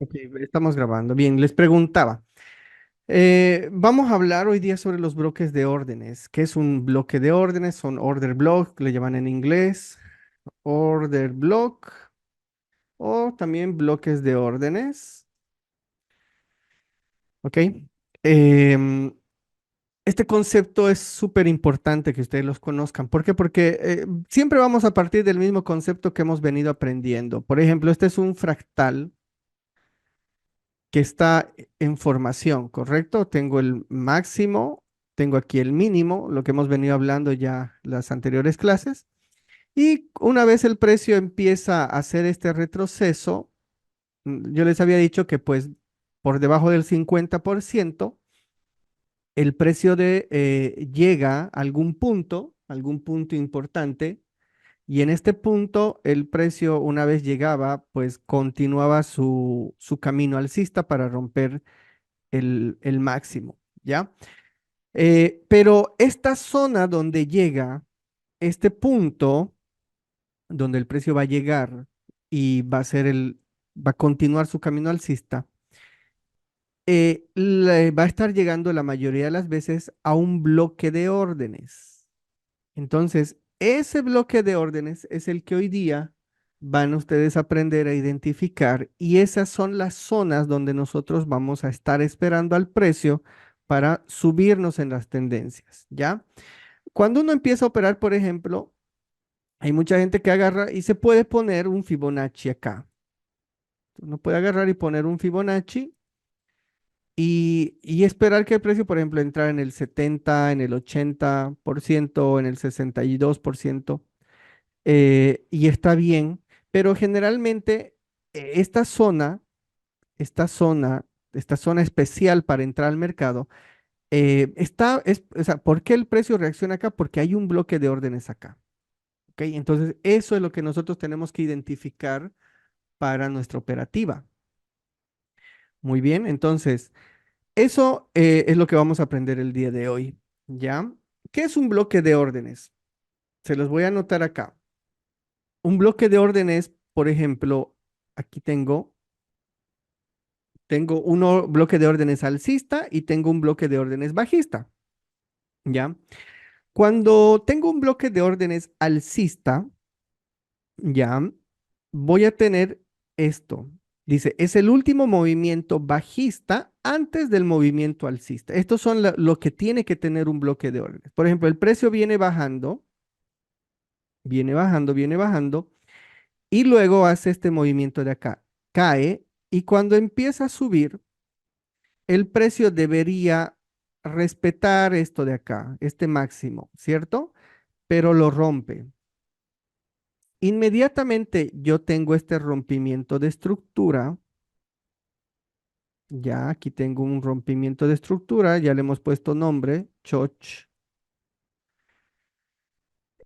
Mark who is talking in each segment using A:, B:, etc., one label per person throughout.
A: Ok, estamos grabando. Bien, les preguntaba. Vamos a hablar hoy día sobre los bloques de órdenes. ¿Qué es un bloque de órdenes? Son order block, le llaman en inglés, order block, o también bloques de órdenes. ¿Ok? Em, este concepto es súper importante que ustedes los conozcan. ¿Por qué? Porque siempre vamos a partir del mismo concepto que hemos venido aprendiendo. Por ejemplo, este es un fractal que está en formación, ¿correcto? Tengo el máximo, tengo aquí el mínimo, lo que hemos venido hablando ya las anteriores clases, y una vez el precio empieza a hacer este retroceso, yo les había dicho que pues por debajo del 50%, el precio llega a algún punto importante, y en este punto el precio una vez llegaba, pues continuaba su camino alcista para romper el máximo, ¿ya? Pero esta zona donde llega, este punto donde el precio va a llegar y va a continuar su camino alcista, va a estar llegando la mayoría de las veces a un bloque de órdenes. Entonces, ese bloque de órdenes es el que hoy día van ustedes a aprender a identificar, y esas son las zonas donde nosotros vamos a estar esperando al precio para subirnos en las tendencias, ¿ya? Cuando uno empieza a operar, por ejemplo, hay mucha gente que agarra y se puede poner un Fibonacci acá. Uno puede agarrar y poner un Fibonacci y esperar que el precio, por ejemplo, entrar en el 70, en el 80%, en el 62%, y está bien, pero generalmente esta zona, esta zona, esta zona especial para entrar al mercado, o sea, ¿por qué el precio reacciona acá? Porque hay un bloque de órdenes acá, ¿ok? Entonces, eso es lo que nosotros tenemos que identificar para nuestra operativa. Muy bien, entonces, eso es lo que vamos a aprender el día de hoy, ¿ya? ¿Qué es un bloque de órdenes? Se los voy a anotar acá. Un bloque de órdenes, por ejemplo, aquí tengo un bloque de órdenes alcista y tengo un bloque de órdenes bajista, ¿ya? Cuando tengo un bloque de órdenes alcista, ya, voy a tener esto. Dice, es el último movimiento bajista antes del movimiento alcista. Estos son lo que tiene que tener un bloque de órdenes. Por ejemplo, el precio viene bajando, viene bajando, viene bajando, y luego hace este movimiento de acá. Cae, y cuando empieza a subir, el precio debería respetar esto de acá, este máximo, ¿cierto? Pero lo rompe. Inmediatamente yo tengo este rompimiento de estructura. Ya aquí tengo un rompimiento de estructura, ya le hemos puesto nombre, Choch.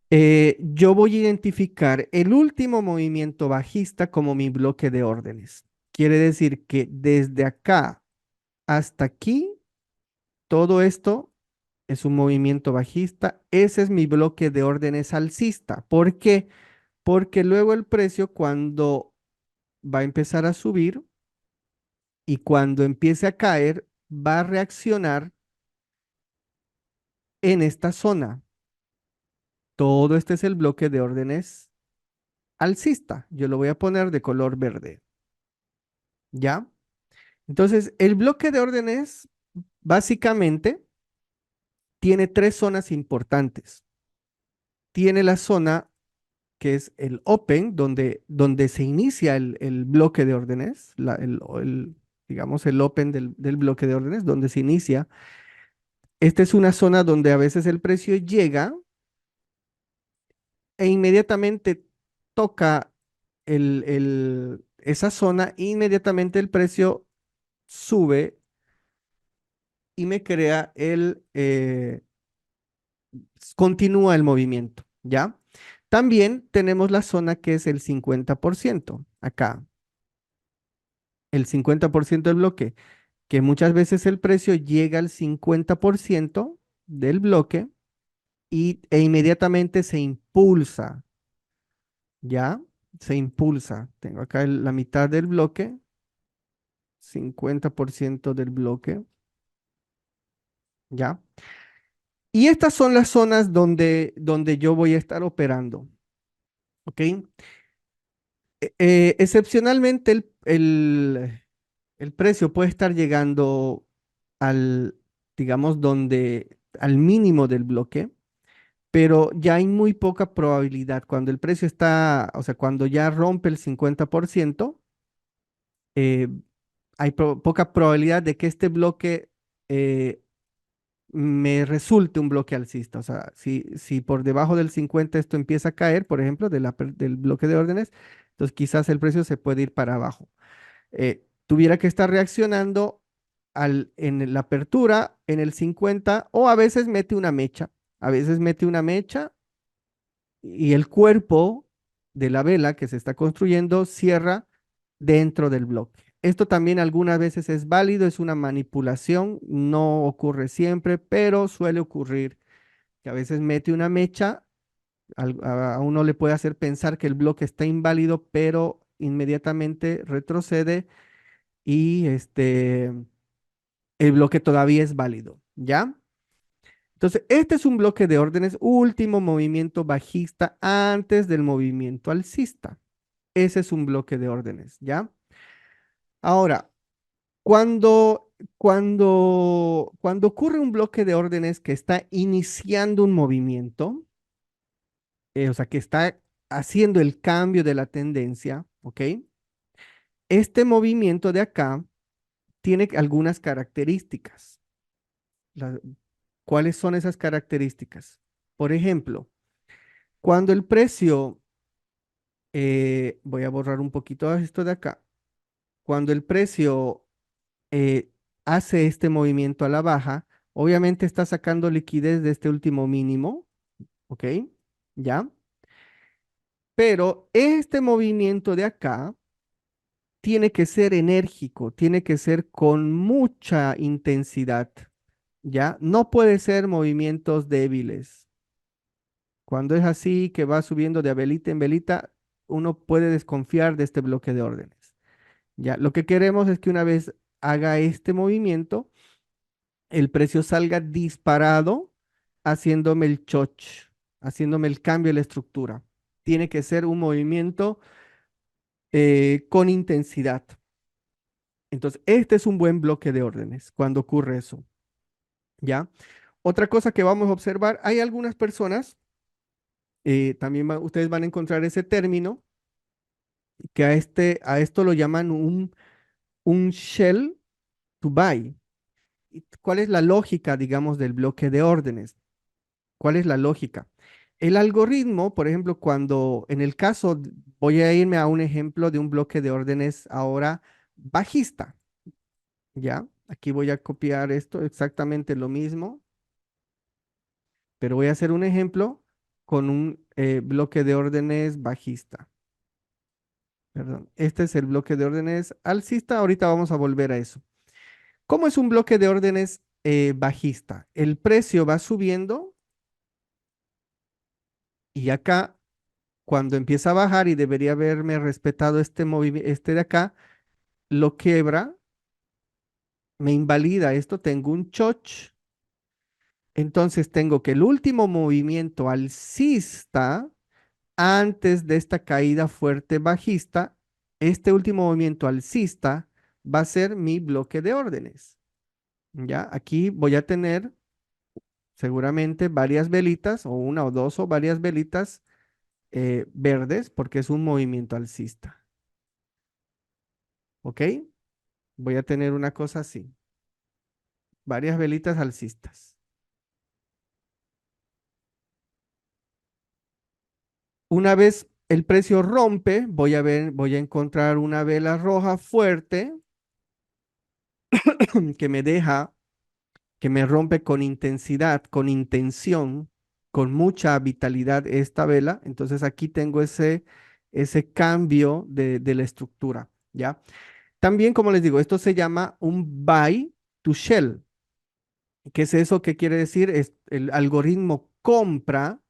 A: Yo voy a identificar el último movimiento bajista como mi bloque de órdenes. Quiere decir que desde acá hasta aquí, todo esto es un movimiento bajista. Ese es mi bloque de órdenes alcista. ¿Por qué? Porque luego el precio, cuando va a empezar a subir y cuando empiece a caer, va a reaccionar en esta zona. Todo este es el bloque de órdenes alcista. Yo lo voy a poner de color verde. ¿Ya? Entonces, el bloque de órdenes básicamente tiene tres zonas importantes. Tiene la zona que es el open, donde se inicia el bloque de órdenes, digamos, el open del bloque de órdenes, donde se inicia. Esta es una zona donde a veces el precio llega e inmediatamente toca esa zona, inmediatamente el precio sube y me crea continúa el movimiento, ¿ya? También tenemos la zona que es el 50%, acá, el 50% del bloque, que muchas veces el precio llega al 50% del bloque e inmediatamente se impulsa, ¿ya? Se impulsa. Tengo acá la mitad del bloque 50% del bloque, ¿ya? Y estas son las zonas donde yo voy a estar operando, ¿ok? Excepcionalmente el precio puede estar llegando al, digamos, al mínimo del bloque, pero ya hay muy poca probabilidad. Cuando el precio está, o sea, cuando ya rompe el 50%, eh, hay poca probabilidad de que este bloque eh, me resulte un bloque alcista. O sea, si por debajo del 50 esto empieza a caer, por ejemplo, del bloque de órdenes, entonces quizás el precio se puede ir para abajo. Tuviera que estar reaccionando en la apertura, en el 50, o a veces mete una mecha. A veces mete una mecha y el cuerpo de la vela que se está construyendo cierra dentro del bloque. Esto también algunas veces es válido, es una manipulación, no ocurre siempre, pero suele ocurrir que a veces mete una mecha, a uno le puede hacer pensar que el bloque está inválido, pero inmediatamente retrocede y el bloque todavía es válido, ¿ya? Entonces, este es un bloque de órdenes, último movimiento bajista antes del movimiento alcista. Ese es un bloque de órdenes, ¿ya? Ahora, cuando ocurre un bloque de órdenes que está iniciando un movimiento, o sea, que está haciendo el cambio de la tendencia, ¿ok? Este movimiento de acá tiene algunas características. La- ¿Cuáles son esas características? Por ejemplo, cuando el precio, voy a borrar un poquito esto de acá, cuando el precio eh, hace este movimiento a la baja, obviamente está sacando liquidez de este último mínimo, ¿ok? ¿Ya? Pero este movimiento de acá tiene que ser enérgico, tiene que ser con mucha intensidad, ¿ya? No puede ser movimientos débiles. Cuando es así, que va subiendo de velita en velita, uno puede desconfiar de este bloque de órdenes. Ya, lo que queremos es que una vez haga este movimiento, el precio salga disparado, haciéndome el choch, haciéndome el cambio de la estructura. Tiene que ser un movimiento con intensidad. Entonces, este es un buen bloque de órdenes cuando ocurre eso. ¿Ya? Otra cosa que vamos a observar, hay algunas personas, también ustedes van a encontrar ese término, que a esto lo llaman un shell to buy. ¿Y cuál es la lógica, digamos, del bloque de órdenes? ¿Cuál es la lógica? El algoritmo, por ejemplo, cuando en el caso, voy a irme a un ejemplo de un bloque de órdenes ahora bajista, ¿ya? Aquí voy a copiar esto, exactamente lo mismo, pero voy a hacer un ejemplo con un bloque de órdenes bajista. Perdón, este es el bloque de órdenes alcista, ahorita vamos a volver a eso. ¿Cómo es un bloque de órdenes bajista? El precio va subiendo y acá, cuando empieza a bajar y debería haberme respetado este movimiento, este de acá, lo quiebra, me invalida esto, tengo un choch, entonces tengo que el último movimiento alcista, antes de esta caída fuerte bajista, este último movimiento alcista va a ser mi bloque de órdenes. Ya, aquí voy a tener seguramente varias velitas, o una o dos o varias velitas verdes, porque es un movimiento alcista. ¿Ok? Voy a tener una cosa así, varias velitas alcistas. Una vez el precio rompe, voy a encontrar una vela roja fuerte que me deja, que me rompe con intensidad, con intención, con mucha vitalidad esta vela. Entonces aquí tengo ese cambio de la estructura, ¿ya? También, como les digo, esto se llama un buy to sell. ¿Qué es eso? ¿Qué quiere decir? Es el algoritmo compra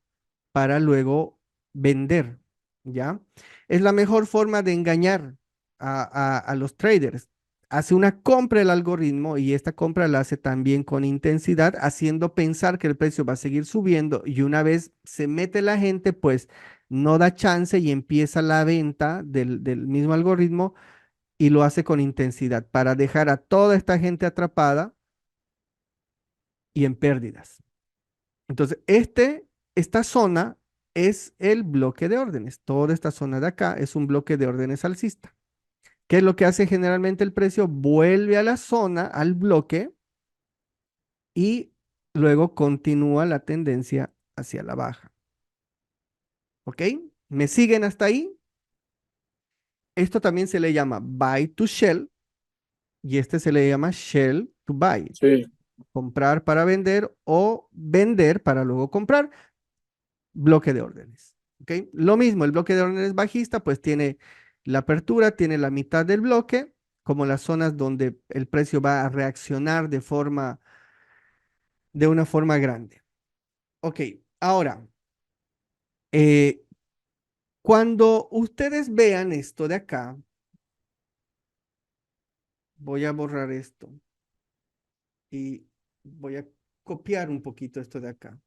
A: para luego vender, ¿ya? Es la mejor forma de engañar a los traders. hace una compra el algoritmo y esta compra la hace también con intensidad, haciendo pensar que el precio va a seguir subiendo y una vez se mete la gente, pues no da chance y empieza la venta del mismo algoritmo y lo hace con intensidad para dejar a toda esta gente atrapada y en pérdidas. Entonces, esta zona es el bloque de órdenes. Toda esta zona de acá es un bloque de órdenes alcista. ¿Qué es lo que hace generalmente el precio? Vuelve a la zona, al bloque, y luego continúa la tendencia hacia la baja. ¿Ok? ¿Me siguen hasta ahí? Esto también se le llama buy to sell y este se le llama sell to buy.
B: Sí.
A: Comprar para vender o vender para luego comprar. Bloque de órdenes. ¿Ok? Lo mismo, el bloque de órdenes bajista pues tiene la apertura, tiene la mitad del bloque, como las zonas donde el precio va a reaccionar de una forma grande. Ok, ahora, eh, cuando ustedes vean esto de acá, voy a borrar esto y voy a copiar un poquito esto de acá.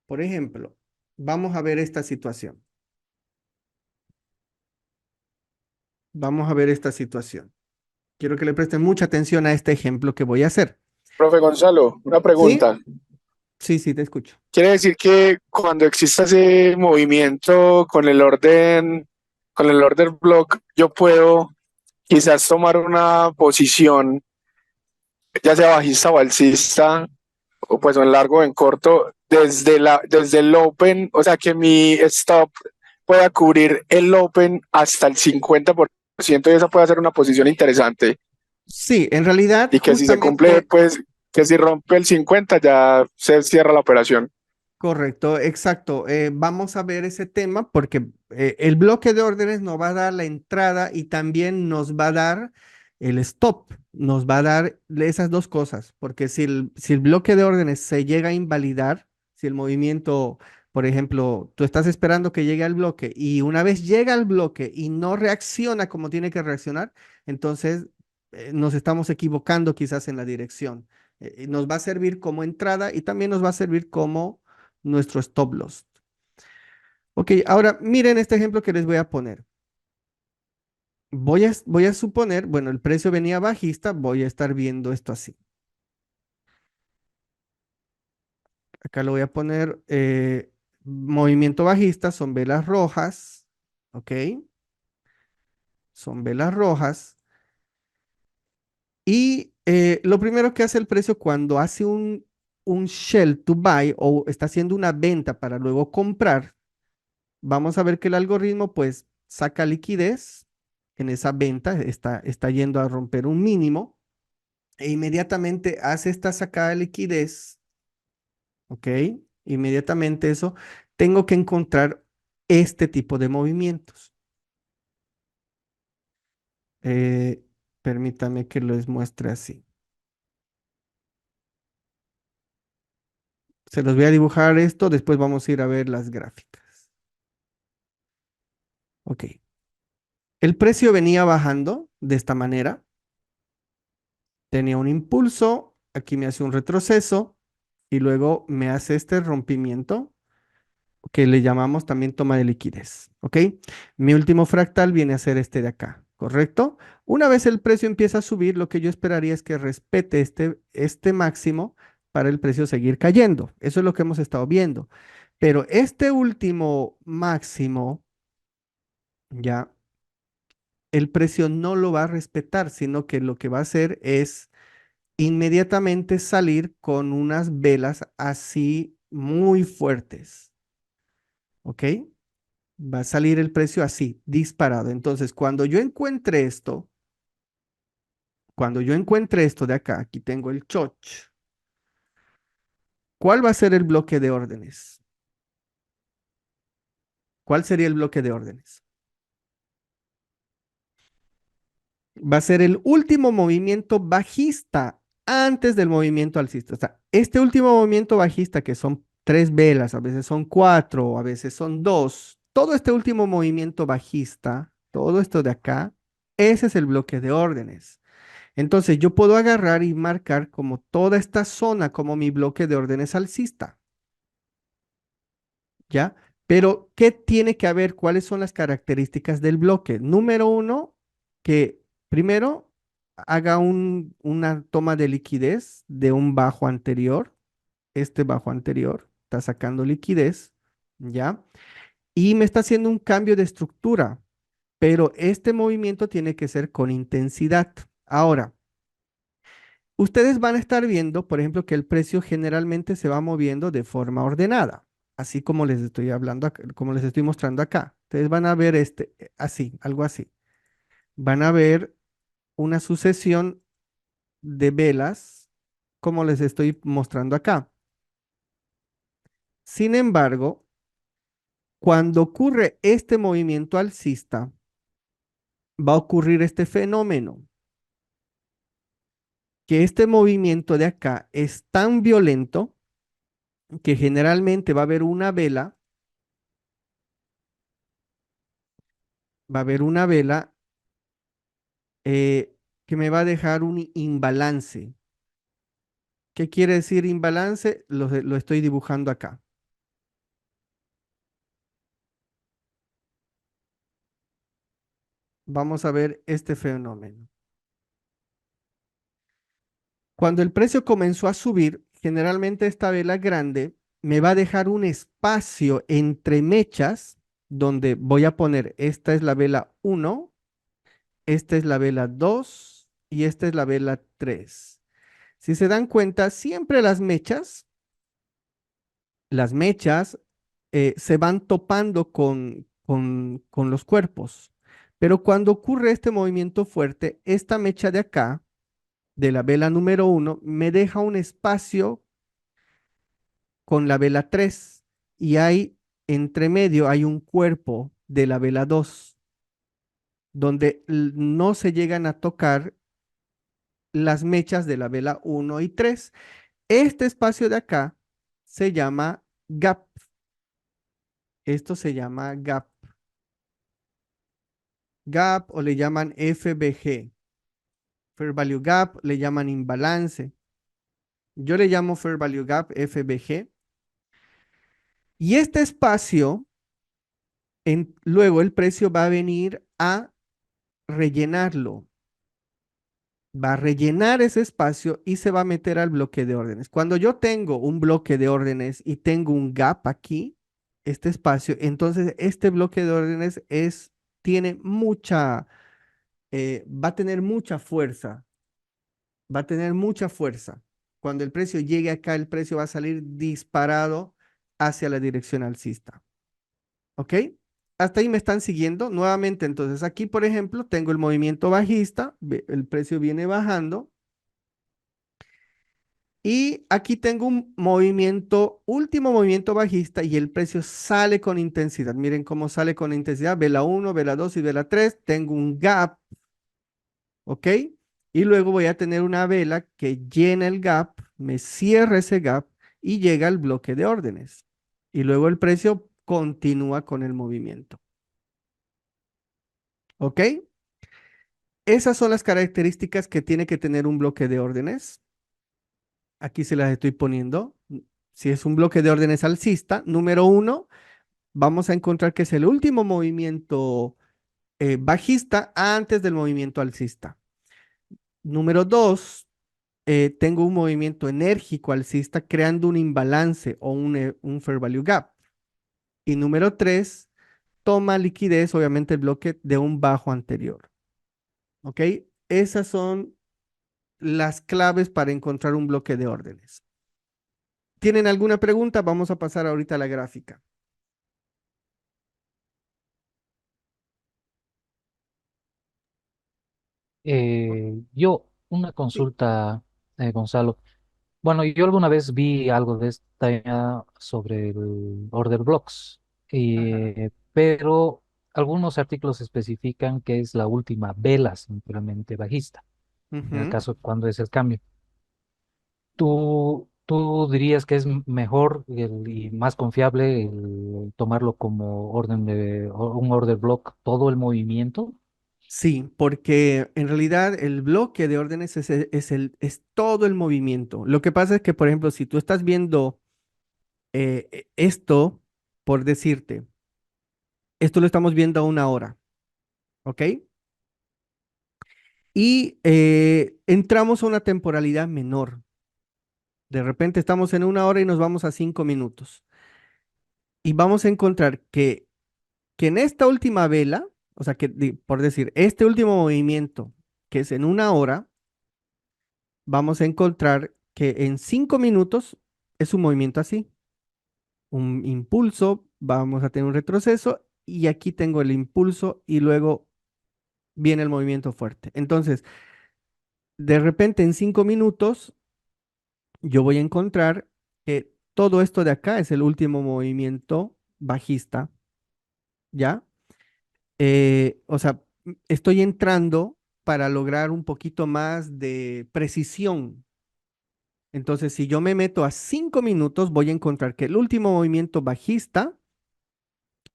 A: Por ejemplo, vamos a ver esta situación. Vamos a ver esta situación. Quiero que le presten mucha atención a este ejemplo que voy a hacer.
B: Profe Gonzalo, una
A: ¿Sí?
B: pregunta.
A: Sí, sí, te escucho.
B: ¿Quiere decir que cuando exista ese movimiento con el order block, yo puedo quizás tomar una posición, ya sea bajista o alcista, o pues en largo o en corto, desde el open, o sea que mi stop pueda cubrir el open hasta el 50% y esa puede ser una posición interesante?
A: Sí, en realidad,
B: Y que si se cumple,
A: justamente,
B: pues que si rompe el 50 ya se cierra la operación.
A: correcto, exacto. Vamos a ver ese tema porque el bloque de órdenes nos va a dar la entrada y también nos va a dar el stop, nos va a dar esas dos cosas, porque si el bloque de órdenes se llega a invalidar, si el movimiento, por ejemplo, tú estás esperando que llegue al bloque y una vez llega al bloque y no reacciona como tiene que reaccionar, entonces nos estamos equivocando quizás en la dirección. Nos va a servir como entrada y también nos va a servir como nuestro stop loss. Ok, ahora miren este ejemplo que les voy a poner. Voy a suponer, bueno, el precio venía bajista, voy a estar viendo esto así. Acá lo voy a poner movimiento bajista, son velas rojas, ok, son velas rojas. Y lo primero que hace el precio cuando hace un shell to buy o está haciendo una venta para luego comprar, vamos a ver que el algoritmo pues saca liquidez en esa venta, está yendo a romper un mínimo e inmediatamente hace esta sacada de liquidez, ¿ok? Inmediatamente eso, tengo que encontrar este tipo de movimientos. Eh, Permítame que les muestre así. Se los voy a dibujar esto, después vamos a ir a ver las gráficas. Ok. El precio venía bajando de esta manera, tenía un impulso, aquí me hace un retroceso y luego me hace este rompimiento que le llamamos también toma de liquidez, ¿ok? Mi último fractal viene a ser este de acá, ¿correcto? Una vez el precio empieza a subir, lo que yo esperaría es que respete este máximo para el precio seguir cayendo. Eso es lo que hemos estado viendo. Pero este último máximo, ya, el precio no lo va a respetar, sino que lo que va a hacer es inmediatamente salir con unas velas así muy fuertes, ¿ok? Va a salir el precio así, disparado. Entonces, cuando yo encuentre esto de acá, aquí tengo el choch, ¿cuál va a ser el bloque de órdenes? ¿Cuál sería el bloque de órdenes? Va a ser el último movimiento bajista antes del movimiento alcista. O sea, este último movimiento bajista, que son tres velas, a veces son cuatro, a veces son dos, todo este último movimiento bajista, todo esto de acá, ese es el bloque de órdenes. Entonces yo puedo agarrar y marcar como toda esta zona como mi bloque de órdenes alcista, ¿ya? Pero, ¿qué tiene que haber? ¿Cuáles son las características del bloque? Número uno, que primero haga una toma de liquidez de un bajo anterior. Este bajo anterior está sacando liquidez, ¿ya? Y me está haciendo un cambio de estructura, pero este movimiento tiene que ser con intensidad. Ahora, ustedes van a estar viendo, por ejemplo, que el precio generalmente se va moviendo de forma ordenada, así como les estoy hablando, como les estoy mostrando acá. Ustedes van a ver así, algo así. Van a ver una sucesión de velas, como les estoy mostrando acá. Sin embargo, cuando ocurre este movimiento alcista, va a ocurrir este fenómeno, que este movimiento de acá es tan violento que generalmente va a haber una vela, va a haber una vela que me va a dejar un imbalance. ¿Qué quiere decir imbalance? Lo estoy dibujando acá. Vamos a ver este fenómeno. Cuando el precio comenzó a subir, generalmente esta vela grande me va a dejar un espacio entre mechas donde voy a poner, esta es la vela 1, esta es la vela 2 y esta es la vela 3. Si se dan cuenta, siempre las mechas se van topando con los cuerpos. Pero cuando ocurre este movimiento fuerte, esta mecha de acá, de la vela número 1, me deja un espacio con la vela 3 y hay entre medio hay un cuerpo de la vela 2 donde no se llegan a tocar las mechas de la vela 1 y 3. Este espacio de acá se llama gap. Esto se llama gap. Gap o le llaman FVG. Fair Value Gap, le llaman imbalance. Yo le llamo Fair Value Gap FVG. Y este espacio, luego el precio va a venir a rellenarlo. Va a rellenar ese espacio y se va a meter al bloque de órdenes. Cuando yo tengo un bloque de órdenes y tengo un gap aquí, este espacio, entonces este bloque de órdenes tiene va a tener mucha fuerza, va a tener mucha fuerza. Cuando el precio llegue acá, el precio va a salir disparado hacia la dirección alcista. ¿Ok? Hasta ahí me están siguiendo. Nuevamente, entonces aquí, por ejemplo, tengo el movimiento bajista, el precio viene bajando. Y aquí tengo un movimiento, último movimiento bajista y el precio sale con intensidad. Miren cómo sale con intensidad. Vela 1, vela 2 y vela 3. Tengo un gap, ¿ok? Y luego voy a tener una vela que llena el gap, me cierra ese gap y llega al bloque de órdenes. Y luego el precio continúa con el movimiento, ¿ok? Esas son las características que tiene que tener un bloque de órdenes. Aquí se las estoy poniendo. Si es un bloque de órdenes alcista, número uno, vamos a encontrar que es el último movimiento bajista antes del movimiento alcista. Número dos, tengo un movimiento enérgico alcista creando un imbalance o un fair value gap. Y número tres, toma liquidez, obviamente el bloque de un bajo anterior. ¿Ok? Esas son las claves para encontrar un bloque de órdenes. ¿Tienen alguna pregunta? Vamos a pasar ahorita a la gráfica.
C: Yo, una
A: Sí.
C: consulta, Gonzalo. Bueno, yo alguna vez vi algo de esta sobre el order blocks,
A: Ajá.
C: pero algunos artículos especifican que es la última vela simplemente bajista, en el
A: Ujú.
C: caso cuando es el cambio. ¿Tú dirías que es mejor y más confiable el tomarlo como un order block todo el movimiento?
A: Sí, porque en realidad el bloque de órdenes es todo el movimiento. Lo que pasa es que, por ejemplo, si tú estás viendo esto, por decirte, esto lo estamos viendo a una hora, ¿ok? Y entramos a una temporalidad menor. De repente estamos en una hora y nos vamos a 5 minutos. Y vamos a encontrar que en esta última vela, o sea, que por decir, este último movimiento, que es en una hora, vamos a encontrar que en 5 minutos es un movimiento así, un impulso, vamos a tener un retroceso y aquí tengo el impulso y luego viene el movimiento fuerte. Entonces, de repente en 5 minutos yo voy a encontrar que todo esto de acá es el último movimiento bajista, ¿ya? O sea, estoy entrando para lograr un poquito más de precisión. Entonces, si yo me meto a 5 minutos, voy a encontrar que el último movimiento bajista,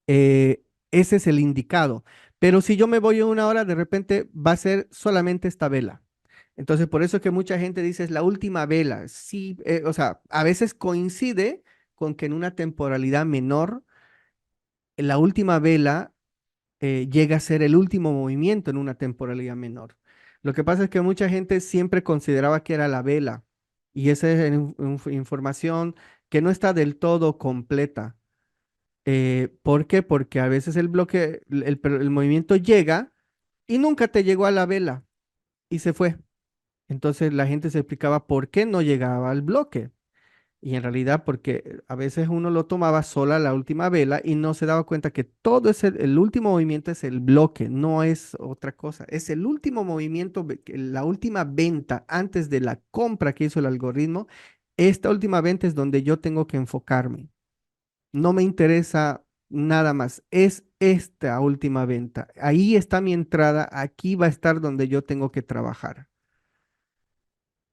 A: ese es el indicado. Pero si yo me voy en una hora, de repente va a ser solamente esta vela. Entonces, por eso es que mucha gente dice es la última vela. Sí, o sea, a veces coincide con que en una temporalidad menor, la última vela llega a ser el último movimiento en una temporalidad menor. Lo que pasa es que mucha gente siempre consideraba que era la vela y esa es información que no está del todo completa. ¿Por qué? Porque a veces el bloque, el movimiento llega y nunca te llegó a la vela y se fue. Entonces la gente se explicaba por qué no llegaba al bloque. Y en realidad porque a veces uno lo tomaba sola la última vela y no se daba cuenta que todo es el último movimiento es el bloque, no es otra cosa. Es el último movimiento, la última venta antes de la compra que hizo el algoritmo. Esta última venta es donde yo tengo que enfocarme. No me interesa nada más. Es esta última venta. Ahí está mi entrada. Aquí va a estar donde yo tengo que trabajar.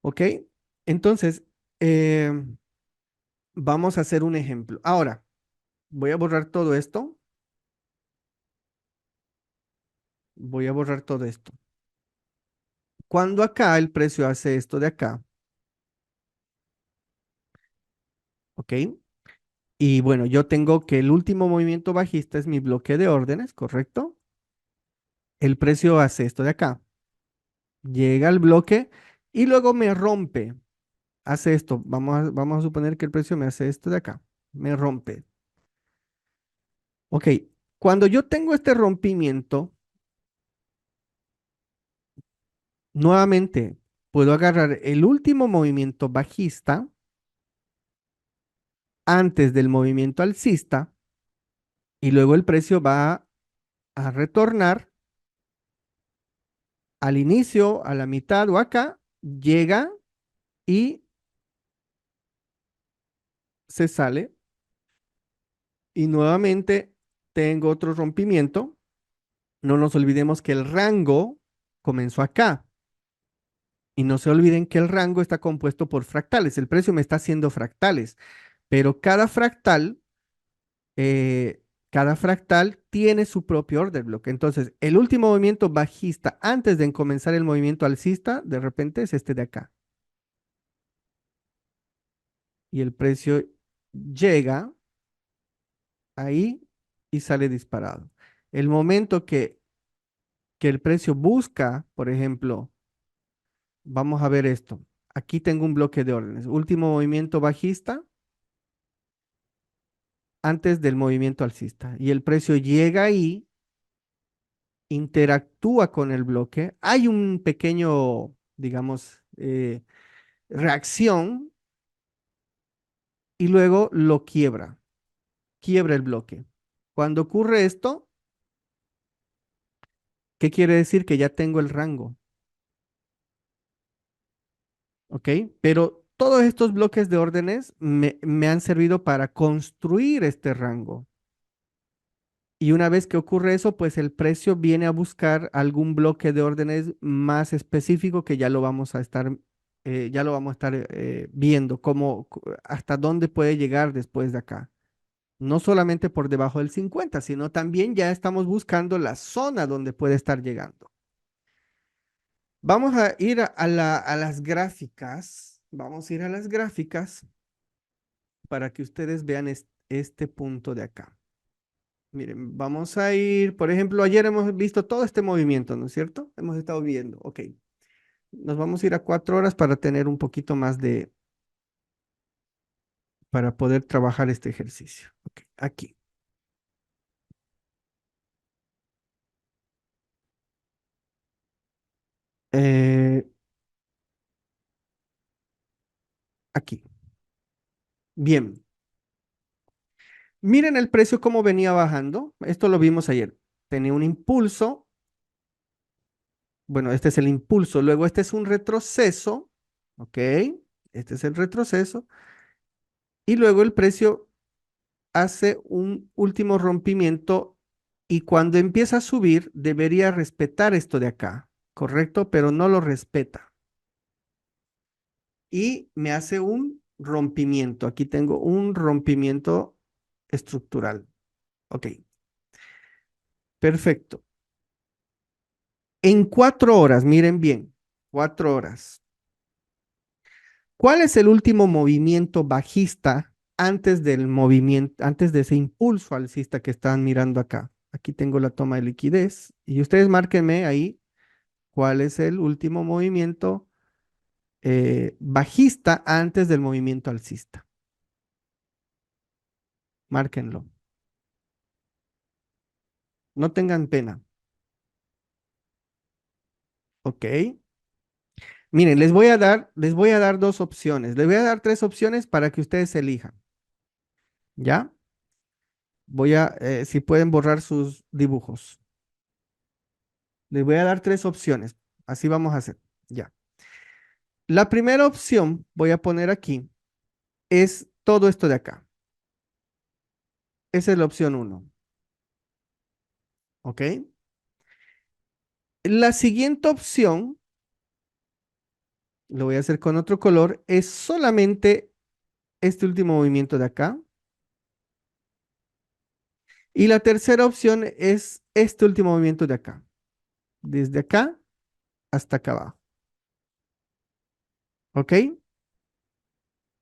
A: ¿Ok? Entonces, vamos a hacer un ejemplo. Ahora, voy a borrar todo esto. Voy a borrar todo esto. Cuando acá el precio hace esto de acá, ¿ok? Y bueno, yo tengo que el último movimiento bajista es mi bloque de órdenes, ¿correcto? El precio hace esto de acá. Llega al bloque y luego me rompe. Hace esto. Vamos a suponer que el precio me hace esto de acá. Me rompe. Ok. Cuando yo tengo este rompimiento, nuevamente puedo agarrar el último movimiento bajista antes del movimiento alcista y luego el precio va a retornar al inicio, a la mitad o acá, llega y se sale y nuevamente tengo otro rompimiento. No nos olvidemos que el rango comenzó acá y no se olviden que el rango está compuesto por fractales. El precio me está haciendo fractales, pero eh, cada fractal tiene su propio order block. Entonces, el último movimiento bajista antes de comenzar el movimiento alcista, de repente es este de acá. Y el precio llega ahí y sale disparado. El momento que el precio busca, por ejemplo, vamos a ver esto. Aquí tengo un bloque de órdenes. Último movimiento bajista antes del movimiento alcista. Y el precio llega ahí, interactúa con el bloque. Hay un pequeño, digamos, reacción y luego lo quiebra. Quiebra el bloque. Cuando ocurre esto, ¿qué quiere decir? Que ya tengo el rango. ¿Ok? Pero todos estos bloques de órdenes me han servido para construir este rango. Y una vez que ocurre eso, pues el precio viene a buscar algún bloque de órdenes más específico que ya lo vamos a estar viendo, hasta dónde puede llegar después de acá. No solamente por debajo del 50, sino también ya estamos buscando la zona donde puede estar llegando. Vamos a ir a las gráficas. Vamos a ir a las gráficas para que ustedes vean este punto de acá. Miren, vamos a ir, por ejemplo, ayer hemos visto todo este movimiento, ¿no es cierto? Hemos estado viendo, ok. Nos vamos a ir a 4 horas para tener un poquito más para poder trabajar este ejercicio. Ok, aquí. Eh, aquí. Bien. Miren el precio cómo venía bajando. Esto lo vimos ayer. Tenía un impulso. Bueno, este es el impulso. Luego este es un retroceso. Ok. Este es el retroceso. Y luego el precio hace un último rompimiento y cuando empieza a subir debería respetar esto de acá, ¿correcto? Pero no lo respeta. Y me hace un rompimiento. Aquí tengo un rompimiento estructural. Ok, perfecto. En 4 horas, miren bien, 4 horas. ¿Cuál es el último movimiento bajista antes del movimiento, antes de ese impulso alcista que están mirando acá? Aquí tengo la toma de liquidez y ustedes márquenme ahí cuál es el último movimiento bajista antes del movimiento alcista. Márquenlo. No tengan pena. Ok. Miren, les voy a dar dos opciones. Les voy a dar tres opciones para que ustedes elijan. ¿Ya? Si pueden borrar sus dibujos. Les voy a dar tres opciones. Así vamos a hacer. Ya. La primera opción, voy a poner aquí, es todo esto de acá. Esa es la opción uno. ¿Ok? La siguiente opción, lo voy a hacer con otro color, es solamente este último movimiento de acá. Y la tercera opción es este último movimiento de acá. Desde acá hasta acá abajo. ¿Ok?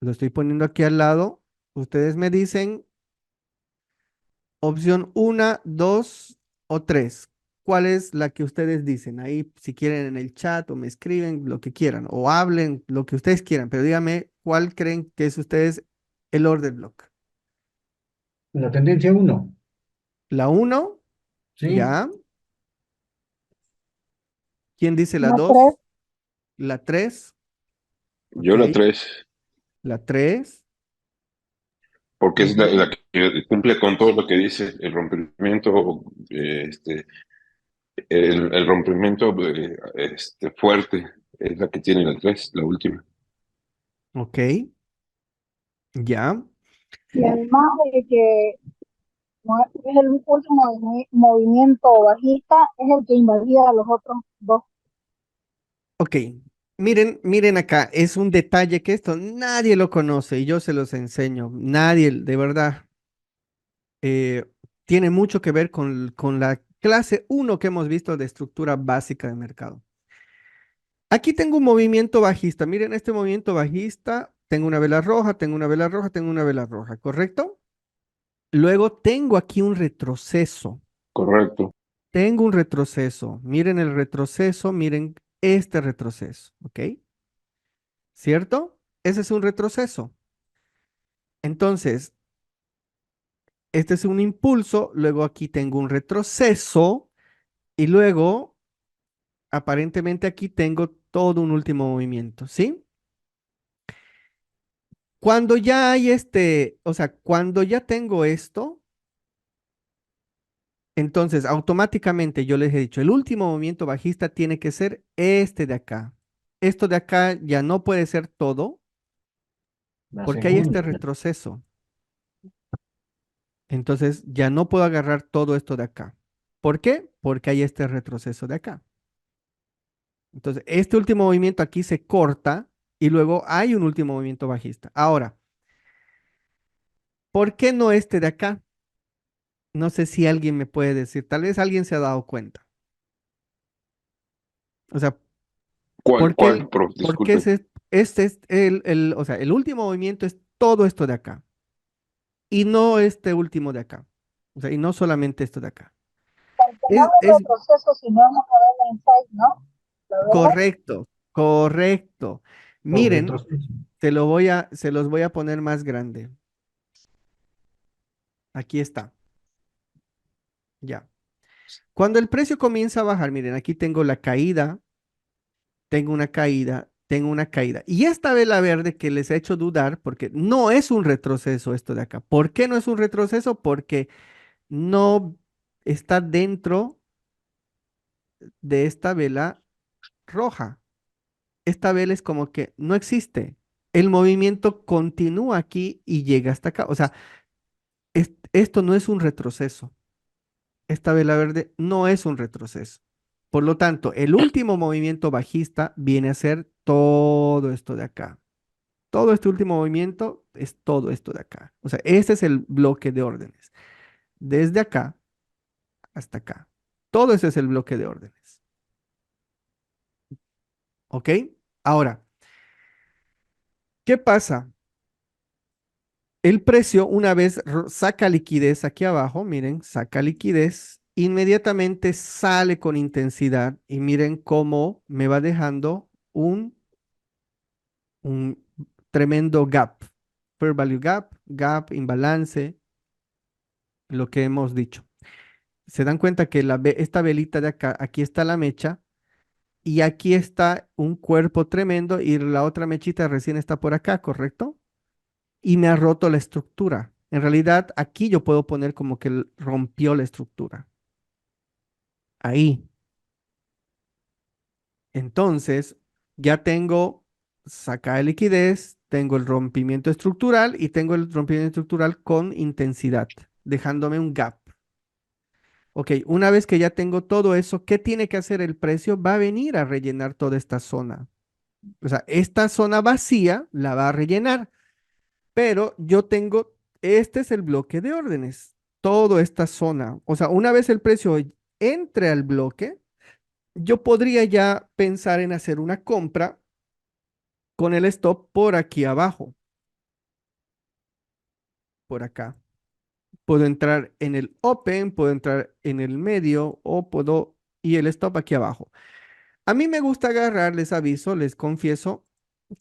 A: Lo estoy poniendo aquí al lado. Ustedes me dicen opción 1, 2 o 3. ¿Cuál es la que ustedes dicen? Ahí, si quieren en el chat o me escriben lo que quieran o hablen lo que ustedes quieran, pero díganme cuál creen que es ustedes el order block.
D: La tendencia uno,
A: La uno,
D: ¿sí?
A: ya. ¿Quién dice la
E: La 3,
A: 2? La 3, ok.
F: Yo la 3
A: La 3.
F: porque es la que cumple con todo lo que dice el rompimiento, el rompimiento fuerte, es la que tiene la 3 la última.
A: Ok, ya.
E: y además de que es el último movimiento bajista, es el que invalida a los otros dos.
A: Ok, miren acá, es un detalle que esto nadie lo conoce y yo se los enseño. Nadie, de verdad, eh, tiene mucho que ver con la clase uno que hemos visto de estructura básica de mercado. Aquí tengo un movimiento bajista. Miren este movimiento bajista. Tengo una vela roja, tengo una vela roja, tengo una vela roja, ¿correcto? Luego tengo aquí un retroceso.
F: Correcto.
A: Tengo un retroceso. Miren el retroceso, miren este retroceso, ¿ok? ¿Cierto? Ese es un retroceso. Entonces, este es un impulso, luego aquí tengo un retroceso y luego, aparentemente aquí tengo todo un último movimiento, ¿sí? Cuando ya hay o sea, cuando ya tengo esto, entonces automáticamente yo les he dicho, el último movimiento bajista tiene que ser este de acá. Esto de acá ya no puede ser todo
D: La
A: porque hay este
D: segunda.
A: retroceso. Entonces ya no puedo agarrar todo esto de acá. ¿Por qué? Porque hay este retroceso de acá. Entonces, este último movimiento aquí se corta y luego hay un último movimiento bajista. Ahora, ¿por qué no este de acá? No sé si alguien me puede decir, tal vez alguien se ha dado cuenta. O sea,
F: ¿Cuál,
A: Porque,
F: cuál, prof?
A: porque
F: Disculpe.
A: este es o sea, el último movimiento es todo esto de acá y no este último de acá. O sea, y no solamente esto de acá.
E: Porque no es un
A: Es
E: retroceso, sino es una vela inside, ¿no? ¿Lo veo?
A: correcto, correcto.
D: Por
A: Miren,
D: retroceso.
A: se los voy a poner más grande. Aquí está, ya. Cuando el precio comienza a bajar, miren, aquí tengo la caída, tengo una caída, tengo una caída. Y esta vela verde que les ha hecho dudar, porque no es un retroceso esto de acá. ¿Por qué no es un retroceso? Porque no está dentro de esta vela roja. Esta vela es como que no existe. El movimiento continúa aquí y llega hasta acá. O sea, esto no es un retroceso. Esta vela verde no es un retroceso. Por lo tanto, el último movimiento bajista viene a ser todo esto de acá. Todo este último movimiento es todo esto de acá. O sea, este es el bloque de órdenes. Desde acá hasta acá. Todo ese es el bloque de órdenes. ¿Ok? Ahora, ¿qué pasa? El precio, una vez saca liquidez aquí abajo, miren, saca liquidez, inmediatamente sale con intensidad y miren cómo me va dejando un tremendo gap. Fair value gap, gap, imbalance, lo que hemos dicho. Se dan cuenta que esta velita de acá, aquí está la mecha y aquí está un cuerpo tremendo y la otra mechita recién está por acá, ¿correcto? Y me ha roto la estructura. En realidad, aquí yo puedo poner como que rompió la estructura. Ahí. Entonces, ya tengo sacada de liquidez, tengo el rompimiento estructural y tengo el rompimiento estructural con intensidad, dejándome un gap. Ok, una vez que ya tengo todo eso, ¿qué tiene que hacer el precio? Va a venir a rellenar toda esta zona. O sea, esta zona vacía la va a rellenar, pero yo tengo, este es el bloque de órdenes, toda esta zona. O sea, una vez el precio entre al bloque, yo podría ya pensar en hacer una compra con el stop por aquí abajo, por acá. Puedo entrar en el open, puedo entrar en el medio o puedo, y el stop aquí abajo. A mí me gusta agarrar, les aviso, les confieso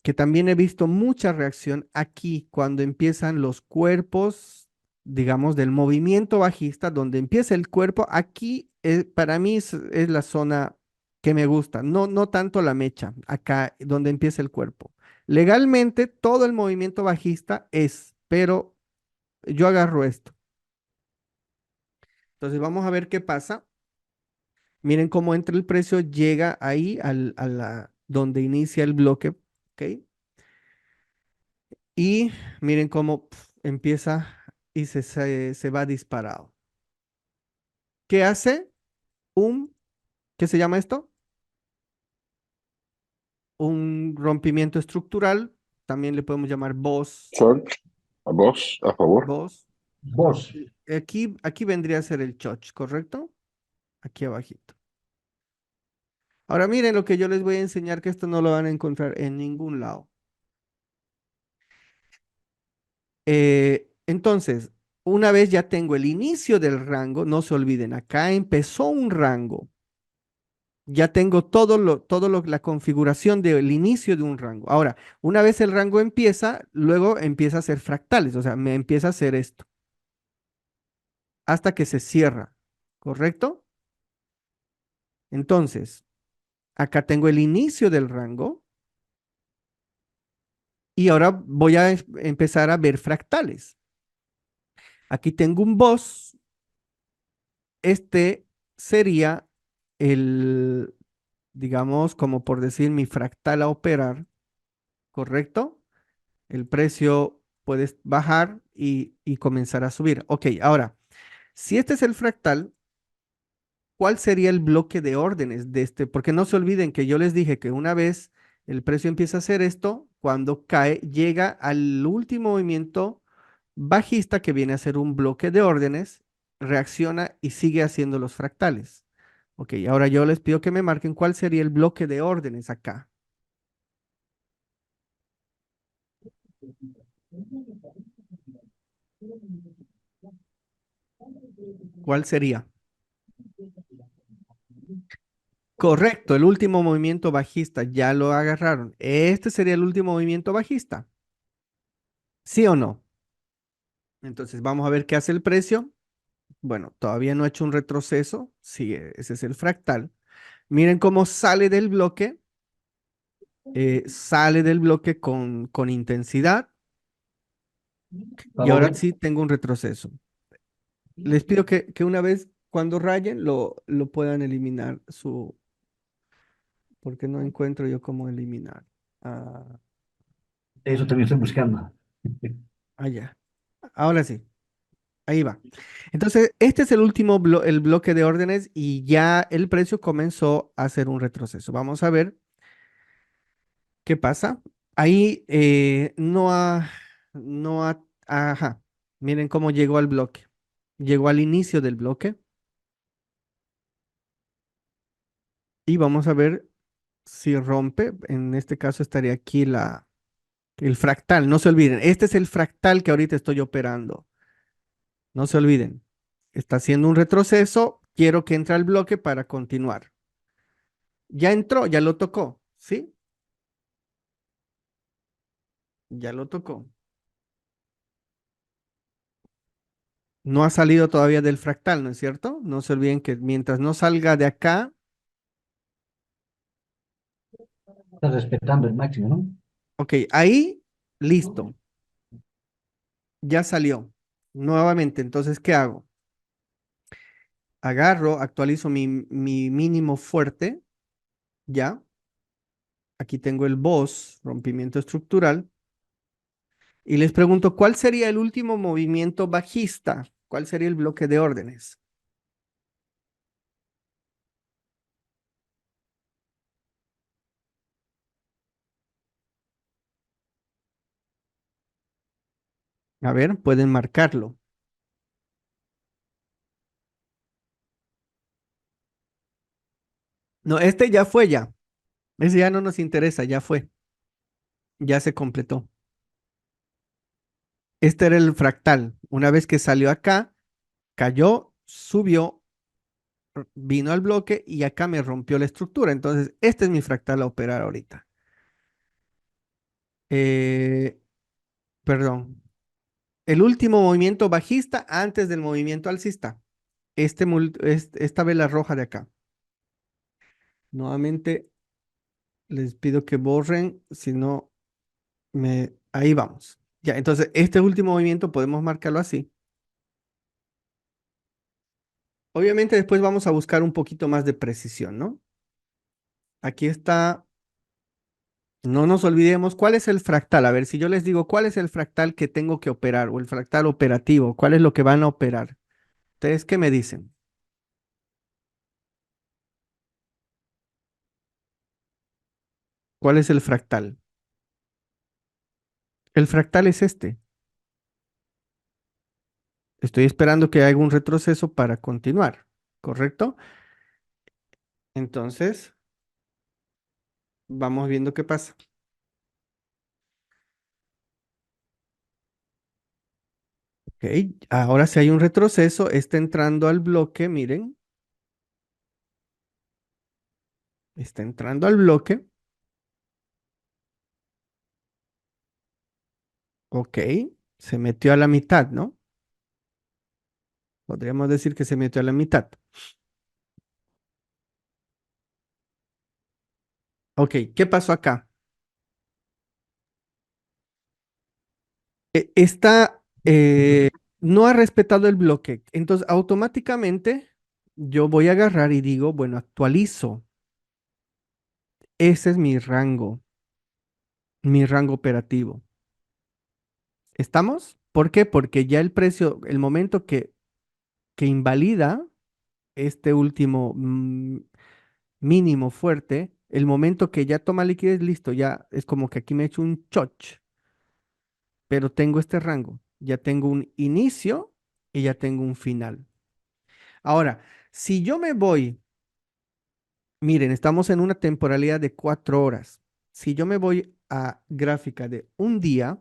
A: que también he visto mucha reacción aquí cuando empiezan los cuerpos, digamos, del movimiento bajista, donde empieza el cuerpo. Aquí para mí es la zona que me gusta, no tanto la mecha, acá donde empieza el cuerpo. Legalmente todo el movimiento bajista es, pero yo agarro esto. Entonces vamos a ver qué pasa. Miren cómo entra el precio, llega ahí a la, donde inicia el bloque, ¿ok? Y miren cómo empieza y se va disparado. ¿Qué hace? ¿Qué se llama esto? Un rompimiento estructural, también le podemos llamar BOS,
F: Short, a vos, a favor.
A: BOS.
D: Vos.
A: Aquí vendría a ser el choch, ¿correcto? Aquí abajito. Ahora miren lo que yo les voy a enseñar, que esto no lo van a encontrar en ningún lado. Entonces, una vez ya tengo el inicio del rango, no se olviden, acá empezó un rango. Ya tengo la configuración del inicio de un rango. Ahora, una vez el rango empieza, luego empieza a ser fractales, o sea, me empieza a hacer esto hasta que se cierra, ¿correcto? Entonces, acá tengo el inicio del rango y ahora voy a empezar a ver fractales. Aquí tengo un boss. Este sería el, digamos, como por decir, mi fractal a operar, ¿correcto? El precio puede bajar y comenzar a subir. Ok, ahora, si este es el fractal, ¿cuál sería el bloque de órdenes de este? Porque no se olviden que yo les dije que una vez el precio empieza a hacer esto, cuando cae, llega al último movimiento bajista que viene a ser un bloque de órdenes, reacciona y sigue haciendo los fractales. Ok, ahora yo les pido que me marquen cuál sería el bloque de órdenes acá. ¿Cuál sería? Correcto, el último movimiento bajista, ya lo agarraron. Este sería el último movimiento bajista, ¿sí o no? Entonces vamos a ver qué hace el precio. Bueno, todavía no ha hecho un retroceso. Sí, ese es el fractal. Miren cómo sale del bloque con intensidad y ahora
D: Favorito.
A: sí tengo un retroceso. Les pido que una vez cuando rayen lo puedan eliminar porque no encuentro yo cómo eliminar. Ah,
D: Eso también estoy buscando.
A: allá. Ahora sí, ahí va. Entonces, este es el último el bloque de órdenes y ya el precio comenzó a hacer un retroceso. Vamos a ver qué pasa. Ahí ajá. Miren cómo llegó al bloque. Llegó al inicio del bloque y vamos a ver si rompe. En este caso estaría aquí el fractal. No se olviden, este es el fractal que ahorita estoy operando. No se olviden. Está haciendo un retroceso. Quiero que entre al bloque para continuar. Ya entró, ya lo tocó, ¿sí? Ya lo tocó. No ha salido todavía del fractal, ¿no es cierto? No se olviden que mientras no salga de acá,
D: Estás respetando el máximo, ¿no?
A: ok, ahí, listo, ya salió. Nuevamente, entonces, ¿qué hago? Agarro, actualizo mi mínimo fuerte, ya. Aquí tengo el BOS, rompimiento estructural, y les pregunto, ¿cuál sería el último movimiento bajista? ¿Cuál sería el bloque de órdenes? A ver, pueden marcarlo. No, este ya fue ya. Ese ya no nos interesa, ya fue. Ya se completó. Este era el fractal. Una vez que salió acá, cayó, subió, vino al bloque y acá me rompió la estructura. Entonces, este es mi fractal a operar ahorita. Eh, perdón. El último movimiento bajista antes del movimiento alcista. Esta vela roja de acá. Nuevamente les pido que borren, si no ahí vamos. Ya, entonces este último movimiento podemos marcarlo así. Obviamente después vamos a buscar un poquito más de precisión, ¿no? Aquí está, no nos olvidemos, ¿cuál es el fractal? A ver, si yo les digo, ¿cuál es el fractal que tengo que operar o el fractal operativo? ¿Cuál es lo que van a operar? ¿Ustedes qué me dicen? ¿Cuál es el fractal? El fractal es este. Estoy esperando que haga un retroceso para continuar, ¿correcto? Entonces, vamos viendo qué pasa. Ok, ahora si hay un retroceso, está entrando al bloque, miren, está entrando al bloque. Ok, se metió a la mitad, ¿no? Podríamos decir que se metió a la mitad. Ok, ¿qué pasó acá? Esta no ha respetado el bloque. Entonces, automáticamente yo voy a agarrar y digo, bueno, actualizo. Ese es mi rango operativo. ¿Estamos? ¿Por qué? Porque ya el precio, el momento que invalida este último mínimo fuerte, el momento que ya toma liquidez, listo, ya es como que aquí me he hecho un choch, pero tengo este rango, ya tengo un inicio y ya tengo un final. Ahora, si yo me voy, miren, estamos en una temporalidad de 4 horas. Si yo me voy a gráfica de un día,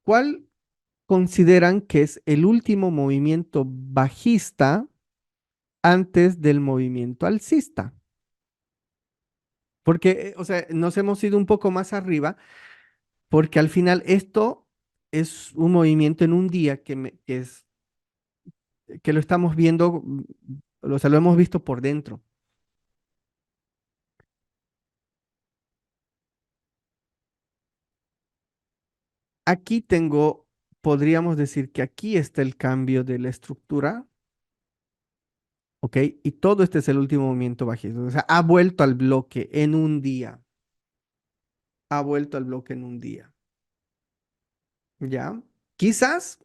A: ¿Cuál consideran que es el último movimiento bajista antes del movimiento alcista? Porque, o sea, nos hemos ido un poco más arriba, porque al final esto es un movimiento en un día que lo estamos viendo, o sea, lo hemos visto por dentro. Aquí tengo, podríamos decir que aquí está el cambio de la estructura, ¿ok? Y todo este es el último movimiento bajista. O sea, ha vuelto al bloque en un día. Ha vuelto al bloque en un día. ¿Ya? Quizás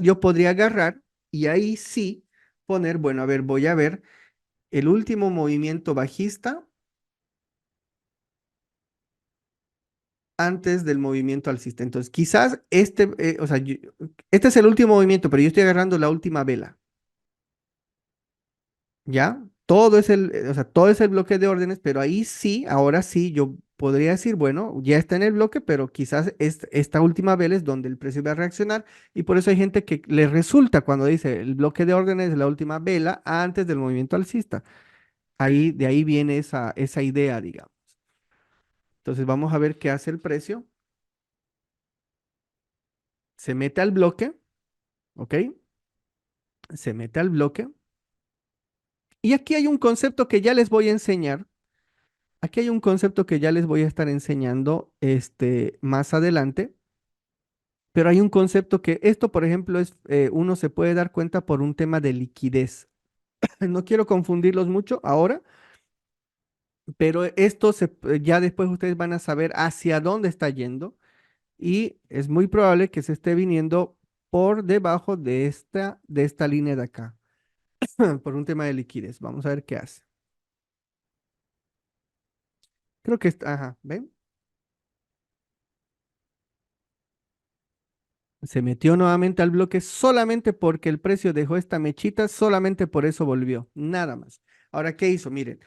A: yo podría agarrar y ahí sí poner, bueno, a ver, voy a ver el último movimiento bajista antes del movimiento alcista. Entonces, quizás o sea, este es el último movimiento, pero yo estoy agarrando la última vela. ¿Ya? O sea, todo es el bloque de órdenes, pero ahí sí, ahora sí, yo podría decir, bueno, ya está en el bloque, pero quizás esta última vela es donde el precio va a reaccionar y por eso hay gente que le resulta cuando dice el bloque de órdenes es la última vela antes del movimiento alcista. De ahí viene esa idea, digamos. Entonces vamos a ver qué hace el precio. Se mete al bloque, ¿ok? Se mete al bloque. Y aquí hay un concepto que ya les voy a enseñar. Aquí hay un concepto que ya les voy a estar enseñando más adelante, pero hay un concepto que esto, por ejemplo, uno se puede dar cuenta por un tema de liquidez. No quiero confundirlos mucho ahora, pero ya después ustedes van a saber hacia dónde está yendo y es muy probable que se esté viniendo por debajo de esta línea de acá, por un tema de liquidez. Vamos a ver qué hace. Creo que está, ajá, ¿ven? Se metió nuevamente al bloque solamente porque el precio dejó esta mechita, solamente por eso volvió, nada más. Ahora, ¿qué hizo? Miren,